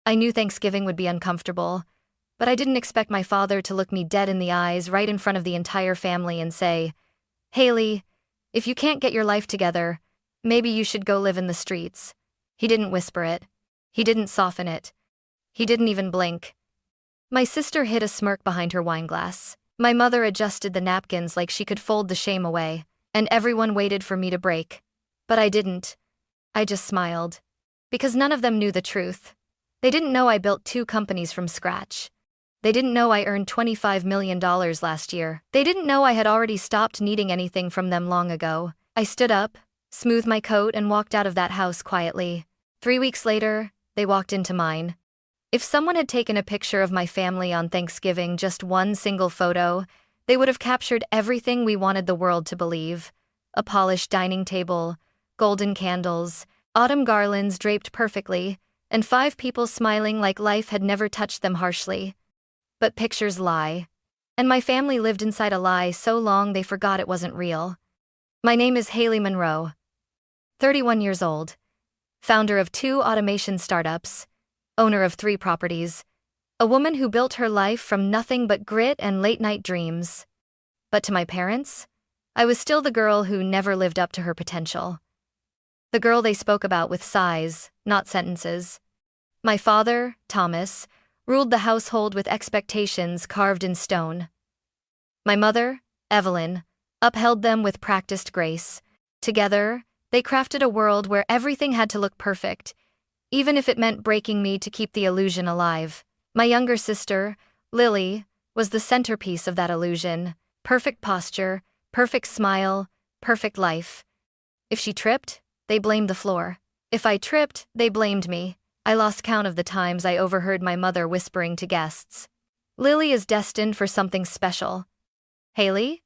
I knew Thanksgiving would be uncomfortable, but I didn't expect my father to look me dead in the eyes right in front of the entire family and say, "Hailey, if you can't get your life together, maybe you should go live in the streets." He didn't whisper it. He didn't soften it. He didn't even blink. My sister hid a smirk behind her wine glass. My mother adjusted the napkins like she could fold the shame away, and everyone waited for me to break. But I didn't. I just smiled. Because none of them knew the truth. They didn't know I built 2 companies from scratch. They didn't know I earned $25 million last year. They didn't know I had already stopped needing anything from them long ago. I stood up, smoothed my coat, and walked out of that house quietly. 3 weeks later, they walked into mine. If someone had taken a picture of my family on Thanksgiving, just one single photo, they would have captured everything we wanted the world to believe. A polished dining table, golden candles, autumn garlands draped perfectly, and 5 people smiling like life had never touched them harshly. But pictures lie. And my family lived inside a lie so long they forgot it wasn't real. My name is Hailey Monroe, 31 years old, founder of 2 automation startups, owner of 3 properties, a woman who built her life from nothing but grit and late-night dreams. But to my parents, I was still the girl who never lived up to her potential. The girl they spoke about with sighs, not sentences. My father, Thomas, ruled the household with expectations carved in stone. My mother, Evelyn, upheld them with practiced grace. Together, they crafted a world where everything had to look perfect, even if it meant breaking me to keep the illusion alive. My younger sister, Lily, was the centerpiece of that illusion. Perfect posture, perfect smile, perfect life. If she tripped, they blamed the floor. If I tripped, they blamed me. I lost count of the times I overheard my mother whispering to guests, "Lily is destined for something special." "Hailey?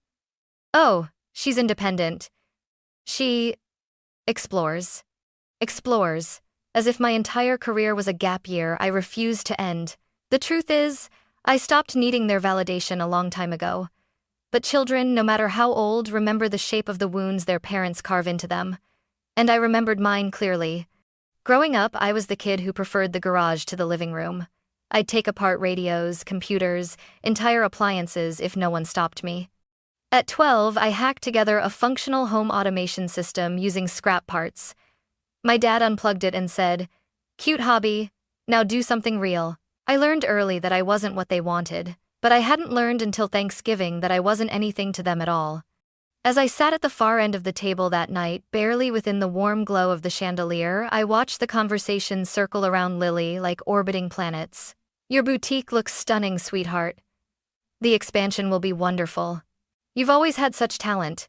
Oh, she's independent. She explores." Explores. As if my entire career was a gap year I refused to end. The truth is, I stopped needing their validation a long time ago. But children, no matter how old, remember the shape of the wounds their parents carve into them. And I remembered mine clearly. Growing up, I was the kid who preferred the garage to the living room. I'd take apart radios, computers, entire appliances if no one stopped me. At 12, I hacked together a functional home automation system using scrap parts. My dad unplugged it and said, "Cute hobby, now do something real." I learned early that I wasn't what they wanted, but I hadn't learned until Thanksgiving that I wasn't anything to them at all. As I sat at the far end of the table that night, barely within the warm glow of the chandelier, I watched the conversation circle around Lily like orbiting planets. "Your boutique looks stunning, sweetheart. The expansion will be wonderful. You've always had such talent."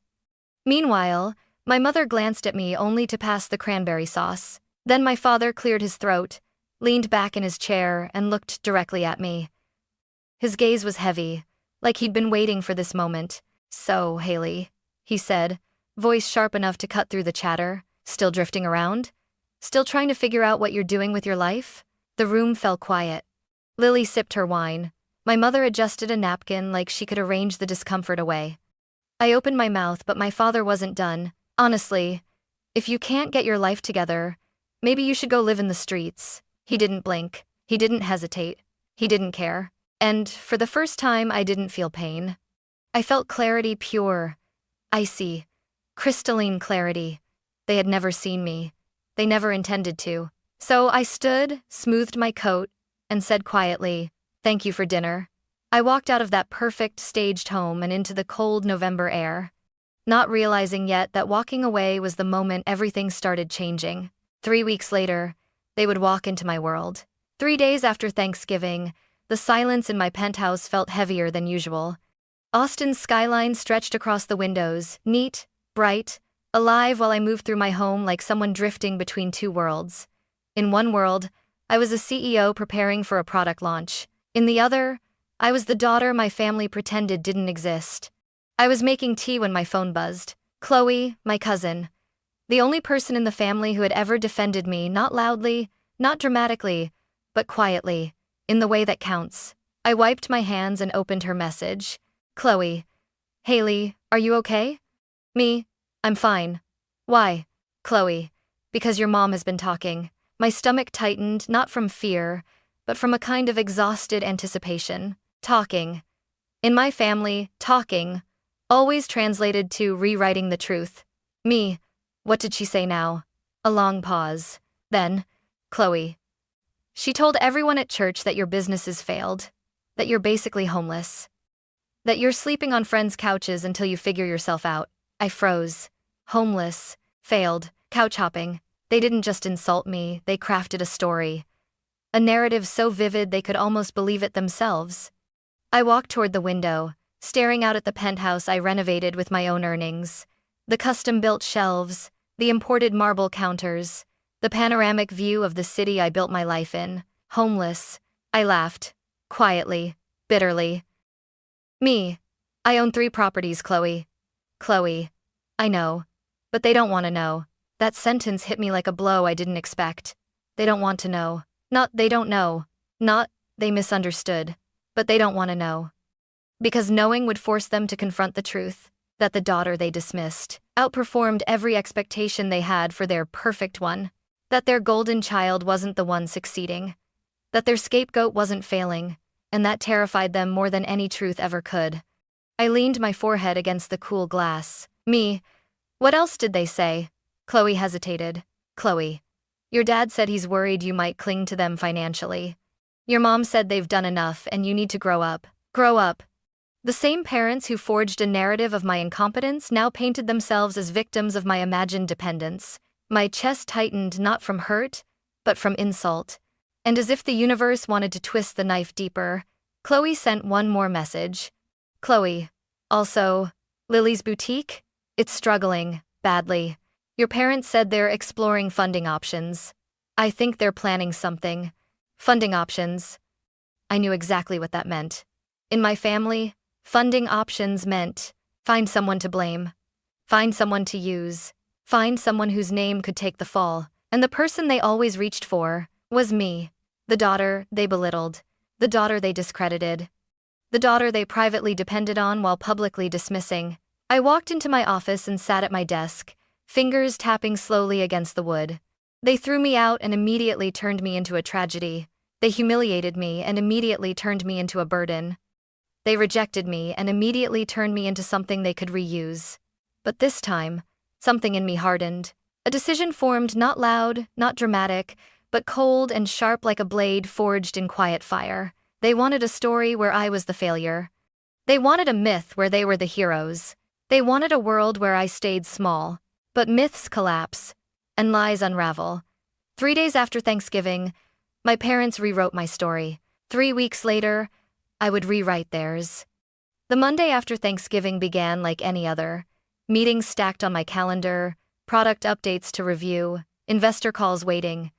Meanwhile, my mother glanced at me only to pass the cranberry sauce. Then my father cleared his throat, leaned back in his chair, and looked directly at me. His gaze was heavy, like he'd been waiting for this moment. "So, Hailey," he said, voice sharp enough to cut through the chatter, "still drifting around? Still trying to figure out what you're doing with your life?" The room fell quiet. Lily sipped her wine. My mother adjusted a napkin like she could arrange the discomfort away. I opened my mouth, but my father wasn't done. "Honestly, if you can't get your life together, maybe you should go live in the streets." He didn't blink. He didn't hesitate. He didn't care. And for the first time, I didn't feel pain. I felt clarity, pure, icy, crystalline clarity. They had never seen me. They never intended to. So I stood, smoothed my coat, and said quietly, "Thank you for dinner." I walked out of that perfect, staged home and into the cold November air, not realizing yet that walking away was the moment everything started changing. 3 weeks later, they would walk into my world. 3 days after Thanksgiving, the silence in my penthouse felt heavier than usual. Austin's skyline stretched across the windows, neat, bright, alive, while I moved through my home like someone drifting between 2 worlds. In one world, I was a CEO preparing for a product launch. In the other, I was the daughter my family pretended didn't exist. I was making tea when my phone buzzed. Chloe, my cousin, the only person in the family who had ever defended me, not loudly, not dramatically, but quietly, in the way that counts. I wiped my hands and opened her message. "Chloe. Hailey, are you okay?" "Me? I'm fine." "Why?" "Chloe. Because your mom has been talking." My stomach tightened, not from fear, but from a kind of exhausted anticipation. Talking. In my family, talking always translated to rewriting the truth. Me, what did she say now? A long pause. Then, Chloe. She told everyone at church that your businesses failed, that you're basically homeless, that you're sleeping on friends' couches until you figure yourself out. I froze. Homeless, failed, couch hopping. They didn't just insult me, they crafted a story. A narrative so vivid they could almost believe it themselves. I walked toward the window, staring out at the penthouse I renovated with my own earnings. The custom-built shelves, the imported marble counters, the panoramic view of the city I built my life in. Homeless. I laughed. Quietly. Bitterly. Me. I own 3 properties, Chloe. Chloe. I know. But they don't want to know. That sentence hit me like a blow I didn't expect. They don't want to know. Not they don't know. Not they misunderstood. But they don't want to know. Because knowing would force them to confront the truth, that the daughter they dismissed outperformed every expectation they had for their perfect one, that their golden child wasn't the one succeeding, that their scapegoat wasn't failing, and that terrified them more than any truth ever could. I leaned my forehead against the cool glass. Me. What else did they say? Chloe hesitated. Chloe. Your dad said he's worried you might cling to them financially. Your mom said they've done enough and you need to grow up. Grow up. The same parents who forged a narrative of my incompetence now painted themselves as victims of my imagined dependence. My chest tightened not from hurt, but from insult. And as if the universe wanted to twist the knife deeper, Chloe sent one more message. Chloe. Also, Lily's boutique? It's struggling, badly. Your parents said they're exploring funding options. I think they're planning something. Funding options. I knew exactly what that meant. In my family, funding options meant find someone to blame, find someone to use, find someone whose name could take the fall, and the person they always reached for was me, the daughter they belittled, the daughter they discredited, the daughter they privately depended on while publicly dismissing. I walked into my office and sat at my desk, fingers tapping slowly against the wood. They threw me out and immediately turned me into a tragedy. They humiliated me and immediately turned me into a burden. They rejected me and immediately turned me into something they could reuse. But this time, something in me hardened. A decision formed not loud, not dramatic, but cold and sharp like a blade forged in quiet fire. They wanted a story where I was the failure. They wanted a myth where they were the heroes. They wanted a world where I stayed small. But myths collapse, and lies unravel. 3 days after Thanksgiving, my parents rewrote my story. 3 weeks later, I would rewrite theirs. The Monday after Thanksgiving began like any other. Meetings stacked on my calendar, product updates to review, investor calls waiting.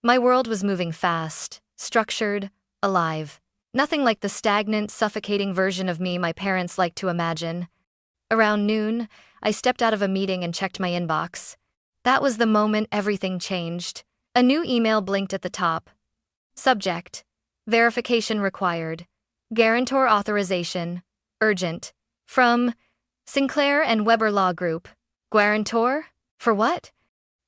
My world was moving fast, structured, alive. Nothing like the stagnant, suffocating version of me my parents liked to imagine. Around noon, I stepped out of a meeting and checked my inbox. That was the moment everything changed. A new email blinked at the top. Subject: verification required. Guarantor authorization. Urgent. From Sinclair and Weber Law Group. Guarantor? For what?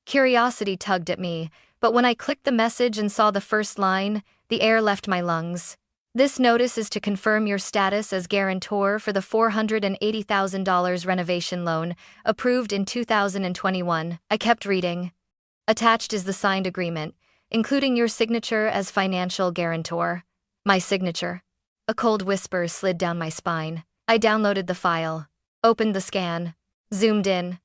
Curiosity tugged at me, but when I clicked the message and saw the first line, the air left my lungs. This notice is to confirm your status as guarantor for the $480,000 renovation loan approved in 2021. I kept reading. Attached is the signed agreement, including your signature as financial guarantor. My signature. A cold whisper slid down my spine. I downloaded the file, opened the scan, zoomed in.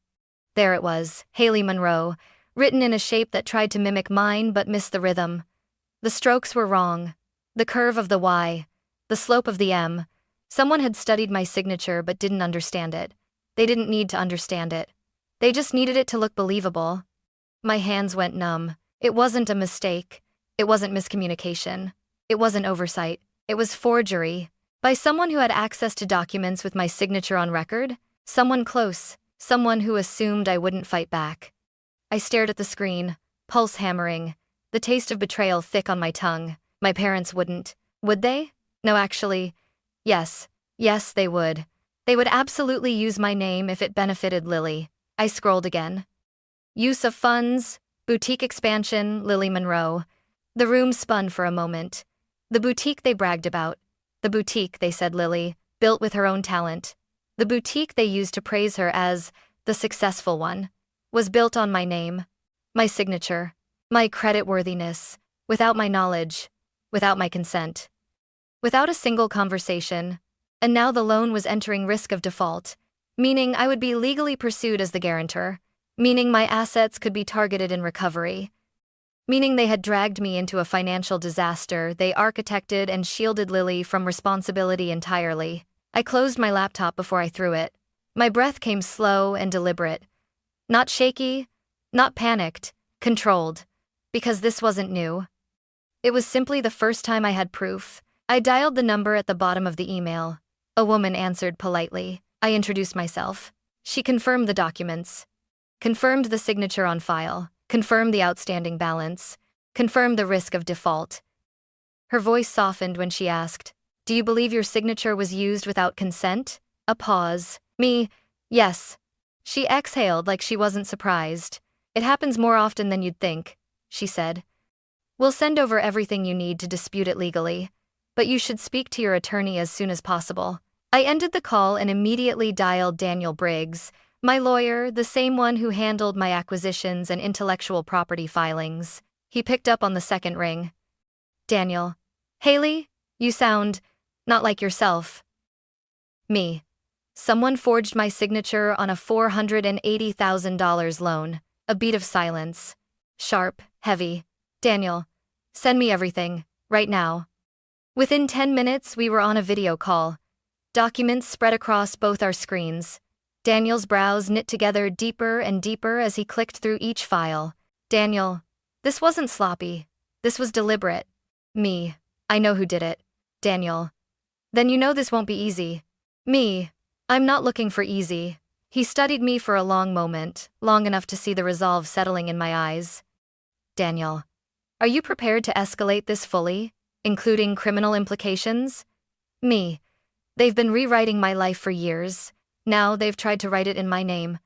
There it was, Hailey Monroe, written in a shape that tried to mimic mine but missed the rhythm. The strokes were wrong. The curve of the Y, the slope of the M. Someone had studied my signature but didn't understand it. They didn't need to understand it. They just needed it to look believable. My hands went numb. It wasn't a mistake. It wasn't miscommunication. It wasn't oversight. It was forgery. By someone who had access to documents with my signature on record. Someone close. Someone who assumed I wouldn't fight back. I stared at the screen, pulse hammering, the taste of betrayal thick on my tongue. My parents wouldn't. Would they? No, actually. Yes. Yes, they would. They would absolutely use my name if it benefited Lily. I scrolled again. Use of funds, boutique expansion, Lily Monroe. The room spun for a moment. The boutique they bragged about. The boutique, they said Lily, built with her own talent. The boutique they used to praise her as the successful one was built on my name, my signature, my creditworthiness, without my knowledge, without my consent, without a single conversation. And now the loan was entering risk of default, meaning I would be legally pursued as the guarantor, meaning my assets could be targeted in recovery, meaning they had dragged me into a financial disaster. They architected and shielded Lily from responsibility entirely. I closed my laptop before I threw it. My breath came slow and deliberate. Not shaky, not panicked, controlled. Because this wasn't new. It was simply the first time I had proof. I dialed the number at the bottom of the email. A woman answered politely. I introduced myself. She confirmed the documents. Confirmed the signature on file. Confirmed the outstanding balance. Confirmed the risk of default. Her voice softened when she asked, "Do you believe your signature was used without consent?" A pause. Me, yes. She exhaled like she wasn't surprised. "It happens more often than you'd think," she said. "We'll send over everything you need to dispute it legally, but you should speak to your attorney as soon as possible." I ended the call and immediately dialed Daniel Briggs, my lawyer, the same one who handled my acquisitions and intellectual property filings. He picked up on the second ring. "Daniel. Hailey, you sound not like yourself." "Me. Someone forged my signature on a $480,000 loan." A beat of silence. Sharp, heavy. "Daniel, send me everything, right now." Within 10 minutes, we were on a video call. Documents spread across both our screens. Daniel's brows knit together deeper and deeper as he clicked through each file. "Daniel, this wasn't sloppy. This was deliberate." "Me. I know who did it." "Daniel. Then you know this won't be easy." "Me. I'm not looking for easy." He studied me for a long moment, long enough to see the resolve settling in my eyes. "Daniel, are you prepared to escalate this fully, including criminal implications?" "Me. They've been rewriting my life for years. Now they've tried to write it in my name."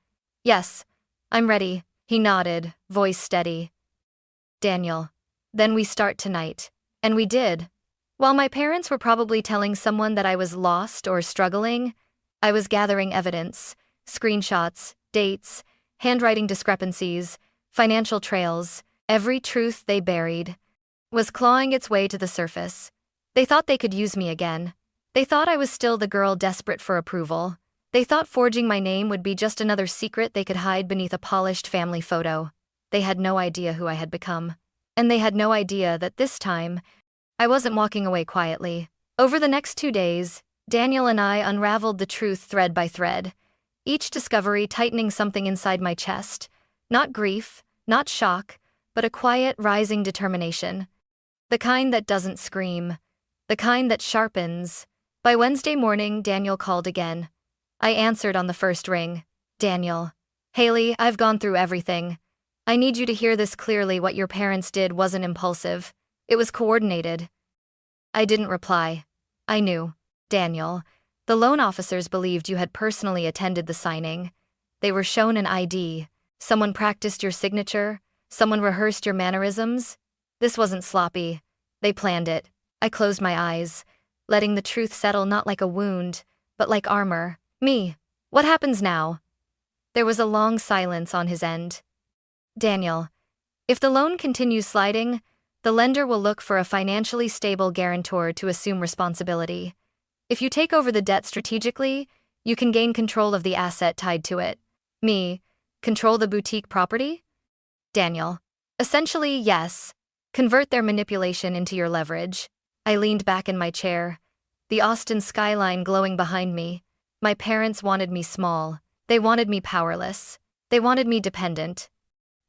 "Yes, I'm ready." He nodded, voice steady. "Daniel, then we start tonight." And we did. While my parents were probably telling someone that I was lost or struggling, I was gathering evidence, screenshots, dates, handwriting discrepancies, financial trails. Every truth they buried was clawing its way to the surface. They thought they could use me again. They thought I was still the girl desperate for approval. They thought forging my name would be just another secret they could hide beneath a polished family photo. They had no idea who I had become. And they had no idea that this time, I wasn't walking away quietly. Over the next 2 days, Daniel and I unraveled the truth thread by thread, each discovery tightening something inside my chest. Not grief, not shock, but a quiet, rising determination. The kind that doesn't scream. The kind that sharpens. By Wednesday morning, Daniel called again. I answered on the first ring. "Daniel. Hailey, I've gone through everything. I need you to hear this clearly. What your parents did wasn't impulsive. It was coordinated." I didn't reply. I knew. "Daniel, the loan officers believed you had personally attended the signing. They were shown an ID. Someone practiced your signature. Someone rehearsed your mannerisms. This wasn't sloppy. They planned it." I closed my eyes, letting the truth settle not like a wound, but like armor. "Me. What happens now?" There was a long silence on his end. "Daniel, if the loan continues sliding, the lender will look for a financially stable guarantor to assume responsibility. If you take over the debt strategically, you can gain control of the asset tied to it." "Me. Control the boutique property?" "Daniel. Essentially, yes. Convert their manipulation into your leverage." I leaned back in my chair, the Austin skyline glowing behind me. My parents wanted me small. They wanted me powerless. They wanted me dependent.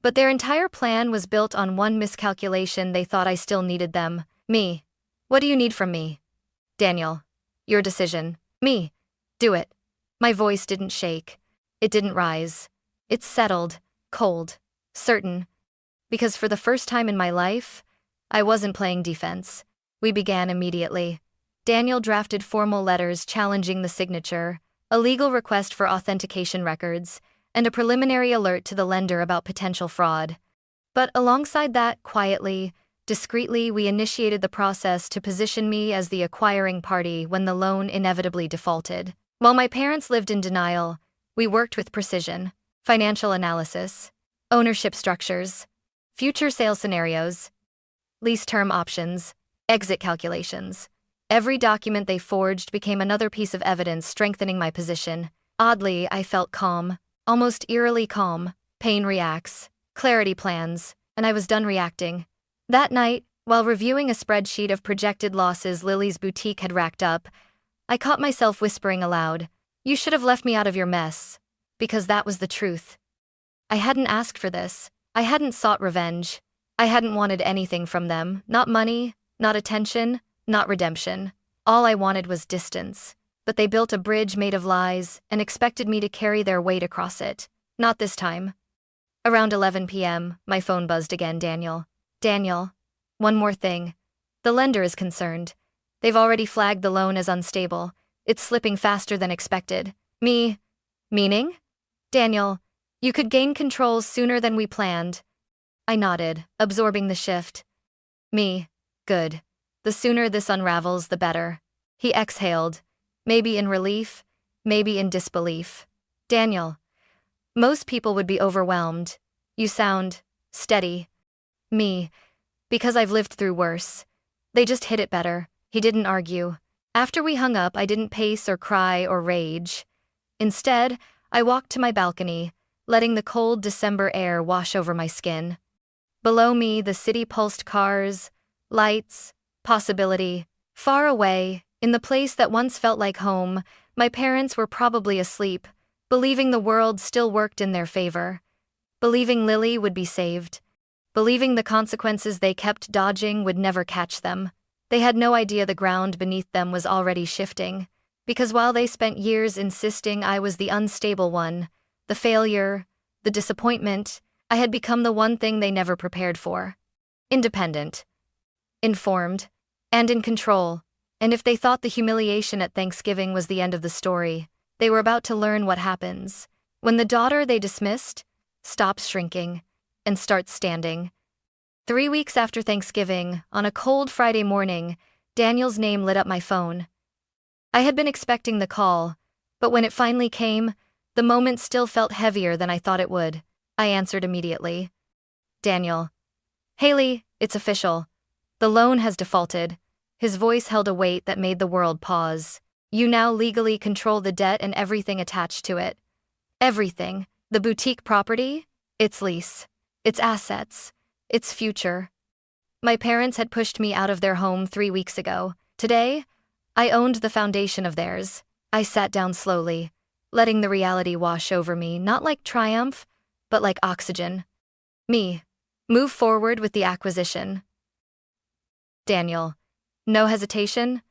But their entire plan was built on one miscalculation. They thought I still needed them. "Me. What do you need from me?" "Daniel. Your decision." "Me. Do it." My voice didn't shake. It didn't rise. It settled, cold, certain. Because for the first time in my life, I wasn't playing defense. We began immediately. Daniel drafted formal letters challenging the signature, a legal request for authentication records, and a preliminary alert to the lender about potential fraud. But alongside that, quietly, Discreetly, we initiated the process to position me as the acquiring party when the loan inevitably defaulted. While my parents lived in denial, we worked with precision: financial analysis, ownership structures, future sales scenarios, lease term options, exit calculations. Every document they forged became another piece of evidence strengthening my position. Oddly, I felt calm, almost eerily calm. Pain reacts, clarity plans, and I was done reacting. That night, while reviewing a spreadsheet of projected losses Lily's boutique had racked up, I caught myself whispering aloud, "You should have left me out of your mess." Because that was the truth. I hadn't asked for this. I hadn't sought revenge. I hadn't wanted anything from them, not money, not attention, not redemption. All I wanted was distance. But they built a bridge made of lies and expected me to carry their weight across it. Not this time. Around 11 p.m., my phone buzzed again. Daniel, one more thing. The lender is concerned. They've already flagged the loan as unstable. It's slipping faster than expected. Meaning? Daniel, you could gain control sooner than we planned. I nodded, absorbing the shift. Good. The sooner this unravels, the better. He exhaled, maybe in relief, maybe in disbelief. Daniel, most people would be overwhelmed. You sound steady. Because I've lived through worse. They just hit it better. He didn't argue. After we hung up, I didn't pace or cry or rage. Instead, I walked to my balcony, letting the cold December air wash over my skin. Below me, the city pulsed cars, lights, possibility. Far away, in the place that once felt like home, my parents were probably asleep, believing the world still worked in their favor. Believing Lily would be saved. Believing the consequences they kept dodging would never catch them. They had no idea the ground beneath them was already shifting. Because while they spent years insisting I was the unstable one, the failure, the disappointment, I had become the one thing they never prepared for. Independent, informed, and in control. And if they thought the humiliation at Thanksgiving was the end of the story, they were about to learn what happens when the daughter they dismissed stops shrinking and starts standing. 3 weeks after Thanksgiving, on a cold Friday morning, Daniel's name lit up my phone. I had been expecting the call, but when it finally came, the moment still felt heavier than I thought it would. I answered immediately. Daniel. Hailey, it's official. The loan has defaulted. His voice held a weight that made the world pause. You now legally control the debt and everything attached to it. Everything. The boutique property, its lease, its assets, its future. My parents had pushed me out of their home 3 weeks ago. Today, I owned the foundation of theirs. I sat down slowly, letting the reality wash over me, not like triumph, but like oxygen. Move forward with the acquisition. Daniel. No hesitation?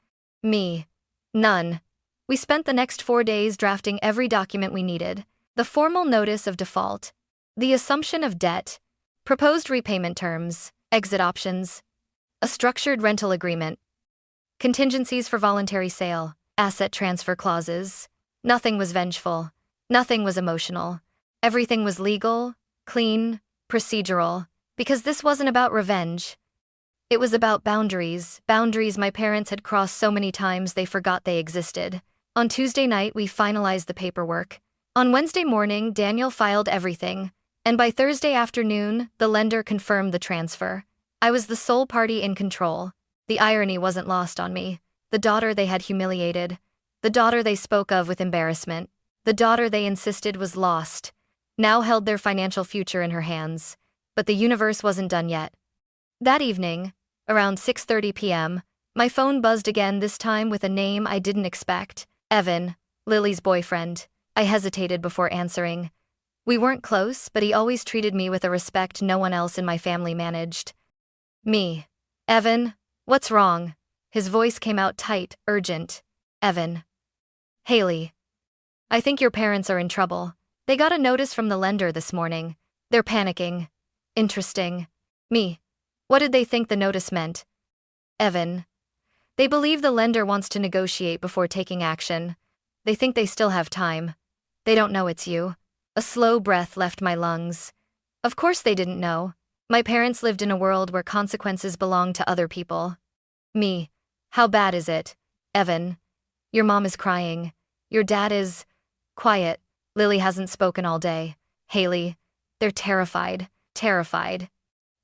None. We spent the next 4 days drafting every document we needed. The formal notice of default, the assumption of debt, proposed repayment terms, exit options, a structured rental agreement, contingencies for voluntary sale, asset transfer clauses. Nothing was vengeful. Nothing was emotional. Everything was legal, clean, procedural, because this wasn't about revenge. It was about boundaries my parents had crossed so many times they forgot they existed. On Tuesday night, we finalized the paperwork. On Wednesday morning, Daniel filed everything, and by Thursday afternoon, the lender confirmed the transfer. I was the sole party in control. The irony wasn't lost on me. The daughter they had humiliated, the daughter they spoke of with embarrassment, the daughter they insisted was lost, now held their financial future in her hands. But the universe wasn't done yet. That evening, around 6:30 p.m., my phone buzzed again, this time with a name I didn't expect. Evan, Lily's boyfriend. I hesitated before answering. We weren't close, but he always treated me with a respect no one else in my family managed. Evan, what's wrong? His voice came out tight, urgent. Evan. Hailey. I think your parents are in trouble. They got a notice from the lender this morning. They're panicking. Interesting. What did they think the notice meant? Evan. They believe the lender wants to negotiate before taking action. They think they still have time. They don't know it's you. A slow breath left my lungs. Of course they didn't know. My parents lived in a world where consequences belonged to other people. Me. How bad is it? Evan. Your mom is crying. Your dad is… quiet. Lily hasn't spoken all day. Hailey. They're terrified. Terrified.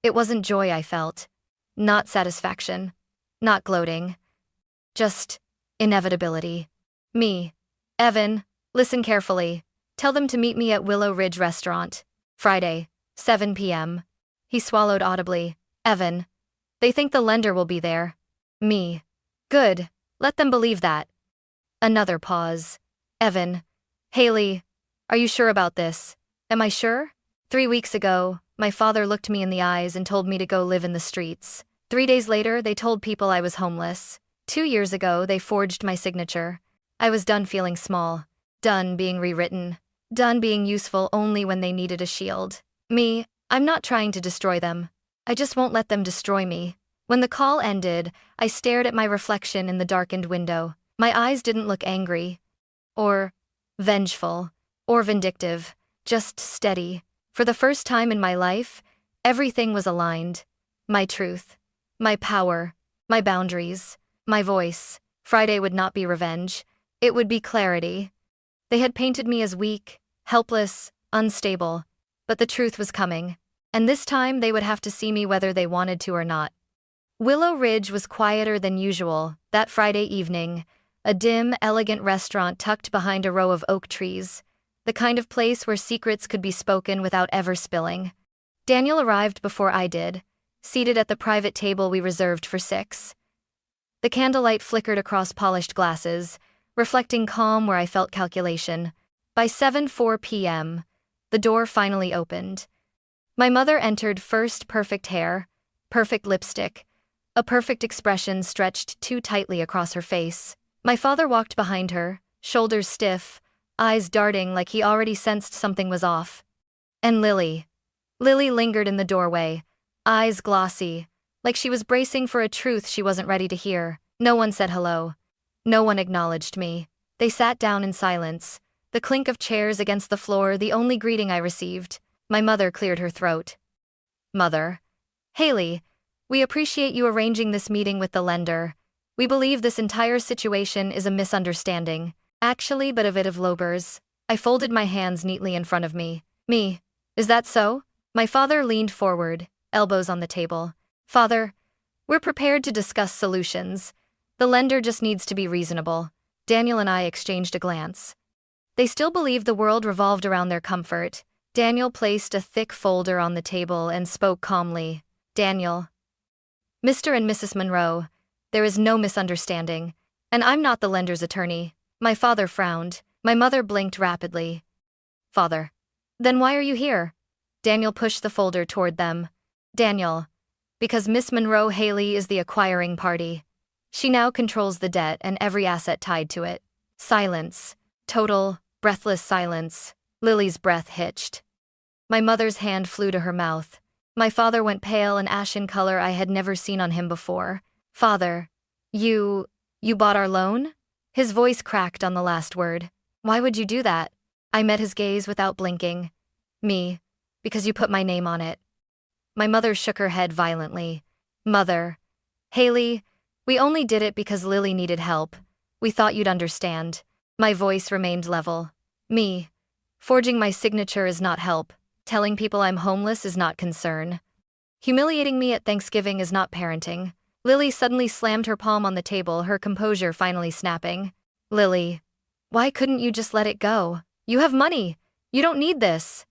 It wasn't joy I felt. Not satisfaction. Not gloating. Just inevitability. Me. Evan, listen carefully. Tell them to meet me at Willow Ridge Restaurant. Friday, 7 p.m. He swallowed audibly. Evan. They think the lender will be there. Me. Good. Let them believe that. Another pause. Evan. Hailey. Are you sure about this? Am I sure? 3 weeks ago, my father looked me in the eyes and told me to go live in the streets. 3 days later, they told people I was homeless. 2 years ago, they forged my signature. I was done feeling small. Done being rewritten. Done being useful only when they needed a shield. Me, I'm not trying to destroy them. I just won't let them destroy me. When the call ended, I stared at my reflection in the darkened window. My eyes didn't look angry. Or vengeful. Or vindictive. Just steady. For the first time in my life, everything was aligned. My truth. My power. My boundaries. My voice. Friday would not be revenge. It would be clarity. They had painted me as weak, helpless, unstable. But the truth was coming. And this time they would have to see me whether they wanted to or not. Willow Ridge was quieter than usual that Friday evening. A dim, elegant restaurant tucked behind a row of oak trees. The kind of place where secrets could be spoken without ever spilling. Daniel arrived before I did, seated at the private table we reserved for 6. The candlelight flickered across polished glasses, reflecting calm where I felt calculation. By 7:04 p.m., the door finally opened. My mother entered first, perfect hair, perfect lipstick, a perfect expression stretched too tightly across her face. My father walked behind her, shoulders stiff, eyes darting like he already sensed something was off. And Lily. Lily lingered in the doorway, eyes glossy, like she was bracing for a truth she wasn't ready to hear. No one said hello. No one acknowledged me. They sat down in silence, the clink of chairs against the floor the only greeting I received. My mother cleared her throat. Mother. Hailey, we appreciate you arranging this meeting with the lender. We believe this entire situation is a misunderstanding. Actually, but a bit of lobers. I folded my hands neatly in front of me. Me. Is that so? My father leaned forward, elbows on the table. Father, we're prepared to discuss solutions. The lender just needs to be reasonable. Daniel and I exchanged a glance. They still believed the world revolved around their comfort. Daniel placed a thick folder on the table and spoke calmly. Daniel. Mr. and Mrs. Monroe, there is no misunderstanding. And I'm not the lender's attorney. My father frowned. My mother blinked rapidly. Father. Then why are you here? Daniel pushed the folder toward them. Daniel. Because Miss Monroe Hailey is the acquiring party. She now controls the debt and every asset tied to it. Silence. Total, breathless silence. Lily's breath hitched. My mother's hand flew to her mouth. My father went pale and ashen color I had never seen on him before. Father. You bought our loan? His voice cracked on the last word. Why would you do that? I met his gaze without blinking. Me. Because you put my name on it. My mother shook her head violently. Mother. Hailey, we only did it because Lily needed help. We thought you'd understand. My voice remained level. Me. Forging my signature is not help. Telling people I'm homeless is not concern. Humiliating me at Thanksgiving is not parenting. Lily suddenly slammed her palm on the table, her composure finally snapping. Lily. Why couldn't you just let it go? You have money. You don't need this.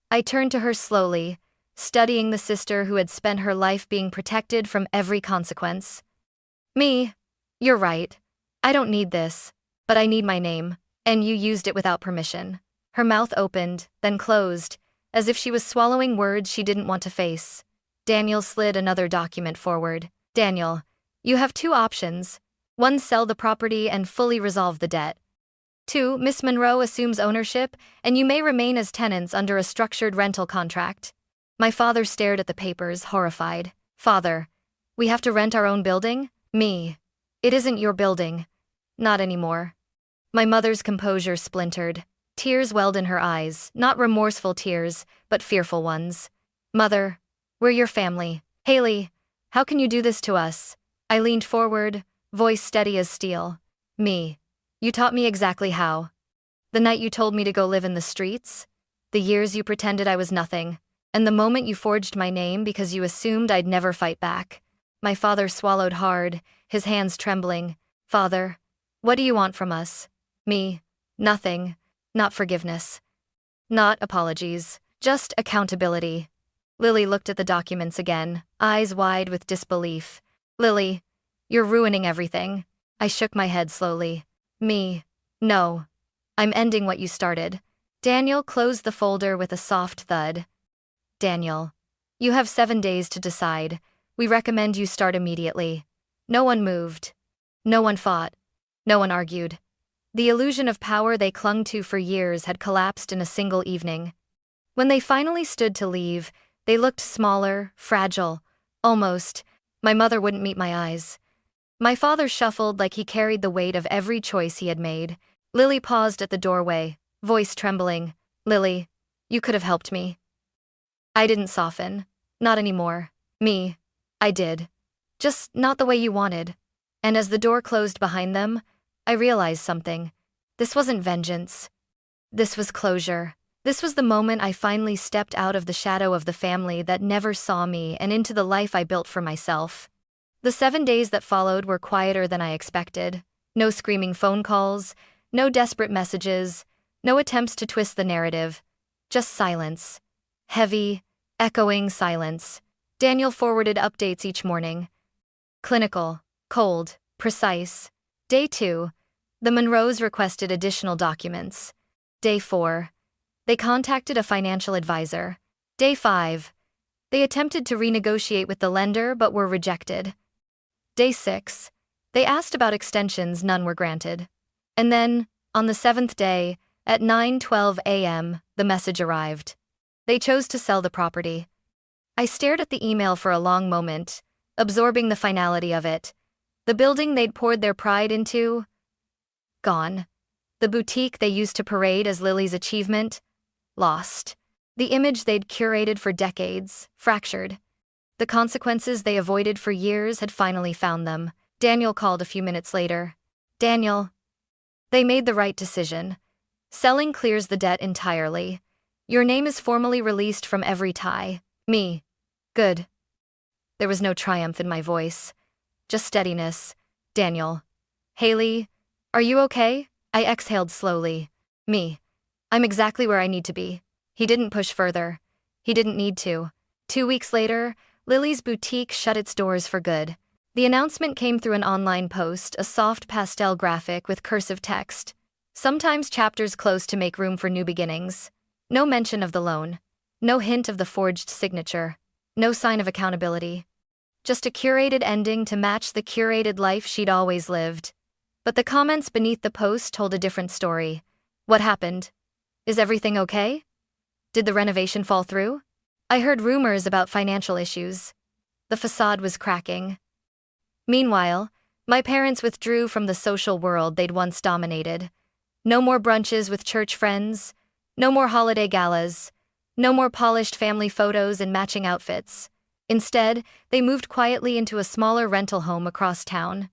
I turned to her slowly, studying the sister who had spent her life being protected from every consequence. Me. You're right. I don't need this. But I need my name. And you used it without permission. Her mouth opened, then closed, as if she was swallowing words she didn't want to face. Daniel slid another document forward. Daniel, you have 2 options. 1, sell the property and fully resolve the debt. 2, Miss Monroe assumes ownership, and you may remain as tenants under a structured rental contract. My father stared at the papers, horrified. Father, we have to rent our own building? Me. It isn't your building. Not anymore. My mother's composure splintered. Tears welled in her eyes, not remorseful tears, but fearful ones. Mother, We're your family. Hailey, how can you do this to us? I leaned forward, voice steady as steel. Me. You taught me exactly how. The night you told me to go live in the streets, the years you pretended I was nothing, and the moment you forged my name because you assumed I'd never fight back. My father swallowed hard, his hands trembling. Father, what do you want from us? Me. Nothing. Not forgiveness. Not apologies. Just accountability. Lily looked at the documents again, eyes wide with disbelief. Lily, you're ruining everything. I shook my head slowly. Me. No. I'm ending what you started. Daniel closed the folder with a soft thud. Daniel, you have 7 days to decide. We recommend you start immediately. No one moved. No one fought. No one argued. The illusion of power they clung to for years had collapsed in a single evening. When they finally stood to leave, they looked smaller, fragile, almost. My mother wouldn't meet my eyes. My father shuffled like he carried the weight of every choice he had made. Lily paused at the doorway, voice trembling. Lily, you could have helped me. I didn't soften. Not anymore. Me. I did. Just not the way you wanted. And as the door closed behind them, I realized something. This wasn't vengeance. This was closure. This was the moment I finally stepped out of the shadow of the family that never saw me and into the life I built for myself. The 7 days that followed were quieter than I expected. No screaming phone calls, no desperate messages, no attempts to twist the narrative. Just silence. Heavy, echoing silence. Daniel forwarded updates each morning. Clinical, cold, precise. Day 2, the Monroes requested additional documents. Day 4, they contacted a financial advisor. Day 5, they attempted to renegotiate with the lender but were rejected. Day 6, they asked about extensions, none were granted. And then, on the 7th day, at 9:12 a.m., the message arrived. They chose to sell the property. I stared at the email for a long moment, absorbing the finality of it. The building they'd poured their pride into? Gone. The boutique they used to parade as Lily's achievement? Lost. The image they'd curated for decades? Fractured. The consequences they avoided for years had finally found them. Daniel called a few minutes later. Daniel. They made the right decision. Selling clears the debt entirely. Your name is formally released from every tie. Me. Good. There was no triumph in my voice. Just steadiness. Daniel. Hailey, are you okay? I exhaled slowly. Me. I'm exactly where I need to be. He didn't push further. He didn't need to. 2 weeks later, Lily's boutique shut its doors for good. The announcement came through an online post, a soft pastel graphic with cursive text. Sometimes chapters close to make room for new beginnings. No mention of the loan. No hint of the forged signature. No sign of accountability. Just a curated ending to match the curated life she'd always lived. But the comments beneath the post told a different story. What happened? Is everything okay? Did the renovation fall through? I heard rumors about financial issues. The facade was cracking. Meanwhile, my parents withdrew from the social world they'd once dominated. No more brunches with church friends. No more holiday galas. No more polished family photos and matching outfits. Instead, they moved quietly into a smaller rental home across town.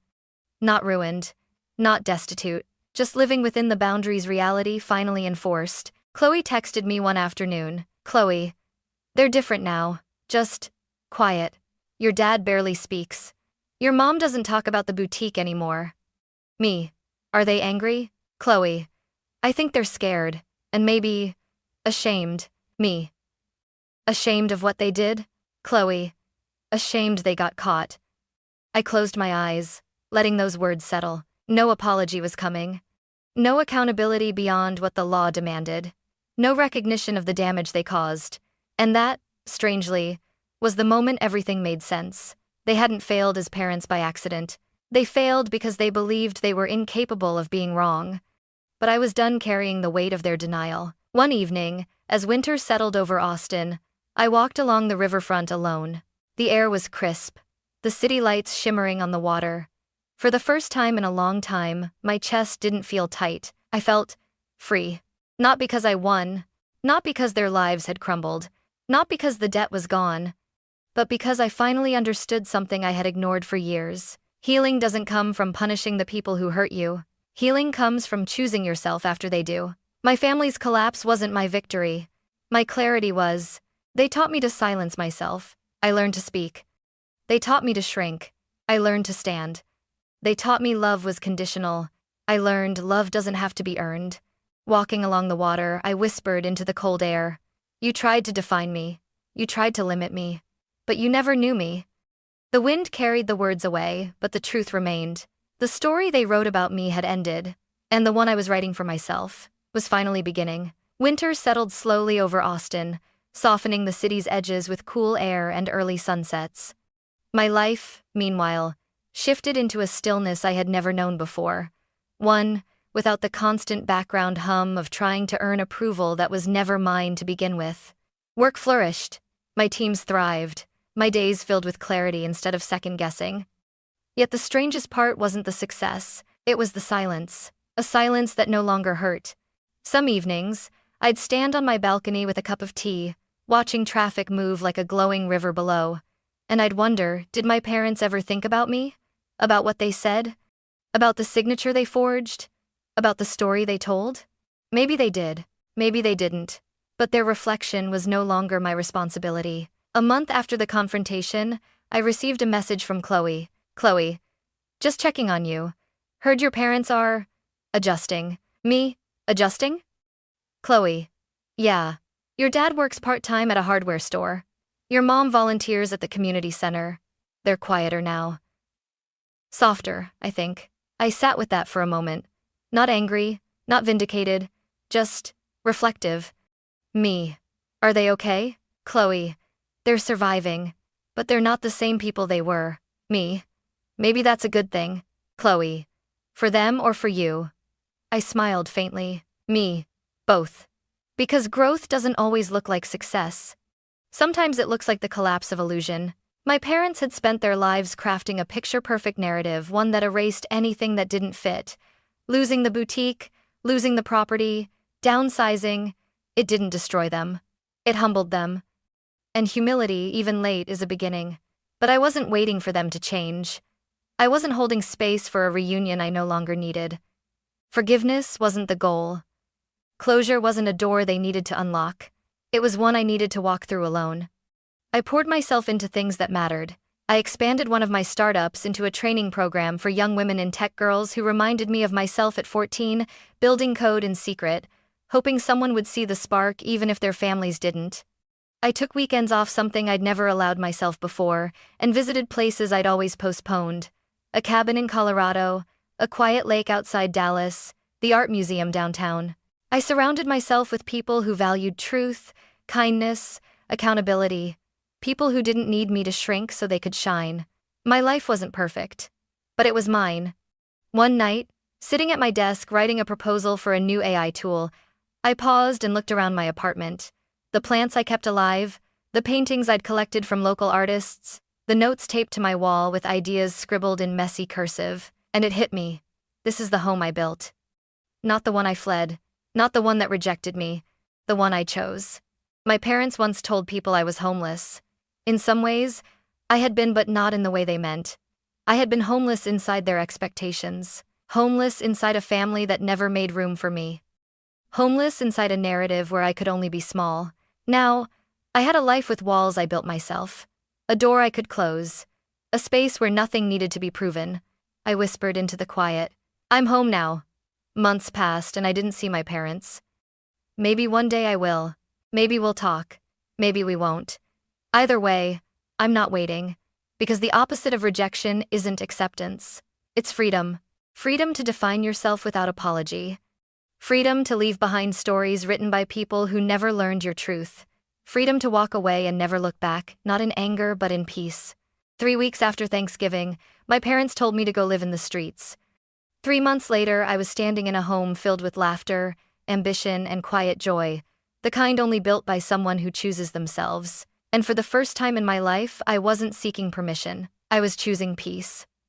Not ruined. Not destitute. Just living within the boundaries reality finally enforced. Chloe texted me one afternoon. Chloe. They're different now. Just quiet. Your dad barely speaks. Your mom doesn't talk about the boutique anymore. Me. Are they angry? Chloe. I think they're scared. And maybe ashamed. Me. Ashamed of what they did? Chloe. Ashamed they got caught. I closed my eyes, letting those words settle. No apology was coming. No accountability beyond what the law demanded. No recognition of the damage they caused. And that, strangely, was the moment everything made sense. They hadn't failed as parents by accident. They failed because they believed they were incapable of being wrong. But I was done carrying the weight of their denial. One evening, as winter settled over Austin, I walked along the riverfront alone. The air was crisp, the city lights shimmering on the water. For the first time in a long time, my chest didn't feel tight. I felt free. Not because I won, not because their lives had crumbled, not because the debt was gone, but because I finally understood something I had ignored for years. Healing doesn't come from punishing the people who hurt you. Healing comes from choosing yourself after they do. My family's collapse wasn't my victory. My clarity was. They taught me to silence myself. I learned to speak. They taught me to shrink. I learned to stand. They taught me love was conditional. I learned love doesn't have to be earned. Walking along the water, I whispered into the cold air. You tried to define me. You tried to limit me. But you never knew me. The wind carried the words away, but the truth remained. The story they wrote about me had ended, and the one I was writing for myself was finally beginning. Winter settled slowly over Austin, softening the city's edges with cool air and early sunsets. My life, meanwhile, shifted into a stillness I had never known before. One without the constant background hum of trying to earn approval that was never mine to begin with. Work flourished. My teams thrived. My days filled with clarity instead of second-guessing. Yet the strangest part wasn't the success, it was the silence. A silence that no longer hurt. Some evenings, I'd stand on my balcony with a cup of tea, watching traffic move like a glowing river below. And I'd wonder, did my parents ever think about me? About what they said? About the signature they forged? About the story they told? Maybe they did, maybe they didn't. But their reflection was no longer my responsibility. A month after the confrontation, I received a message from Chloe. Chloe, just checking on you. Heard your parents are adjusting. Me? Adjusting? Chloe, yeah. Your dad works part-time at a hardware store. Your mom volunteers at the community center. They're quieter now. Softer, I think. I sat with that for a moment. Not angry, not vindicated, just reflective. Me. Are they okay? Chloe. They're surviving, but they're not the same people they were. Me. Maybe that's a good thing. Chloe. For them or for you? I smiled faintly. Me. Both. Because growth doesn't always look like success. Sometimes it looks like the collapse of illusion. My parents had spent their lives crafting a picture-perfect narrative, one that erased anything that didn't fit. Losing the boutique, losing the property, downsizing. It didn't destroy them. It humbled them. And humility, even late, is a beginning. But I wasn't waiting for them to change. I wasn't holding space for a reunion I no longer needed. Forgiveness wasn't the goal. Closure wasn't a door they needed to unlock. It was one I needed to walk through alone. I poured myself into things that mattered. I expanded one of my startups into a training program for young women in tech, girls who reminded me of myself at 14, building code in secret, hoping someone would see the spark even if their families didn't. I took weekends off, something I'd never allowed myself before, and visited places I'd always postponed. A cabin in Colorado, a quiet lake outside Dallas, the art museum downtown. I surrounded myself with people who valued truth, kindness, accountability. People who didn't need me to shrink so they could shine. My life wasn't perfect, but it was mine. One night, sitting at my desk writing a proposal for a new AI tool, I paused and looked around my apartment. The plants I kept alive, the paintings I'd collected from local artists, the notes taped to my wall with ideas scribbled in messy cursive, and it hit me. This is the home I built. Not the one I fled, not the one that rejected me, the one I chose. My parents once told people I was homeless. In some ways, I had been, but not in the way they meant. I had been homeless inside their expectations, homeless inside a family that never made room for me, homeless inside a narrative where I could only be small. Now, I had a life with walls I built myself, a door I could close, a space where nothing needed to be proven. I whispered into the quiet, I'm home now. Months passed and I didn't see my parents. Maybe one day I will. Maybe we'll talk. Maybe we won't. Either way, I'm not waiting, because the opposite of rejection isn't acceptance. It's freedom. Freedom to define yourself without apology. Freedom to leave behind stories written by people who never learned your truth. Freedom to walk away and never look back, not in anger but in peace. 3 weeks after Thanksgiving, my parents told me to go live in the streets. 3 months later, I was standing in a home filled with laughter, ambition, and quiet joy, the kind only built by someone who chooses themselves. And for the first time in my life, I wasn't seeking permission. I was choosing peace.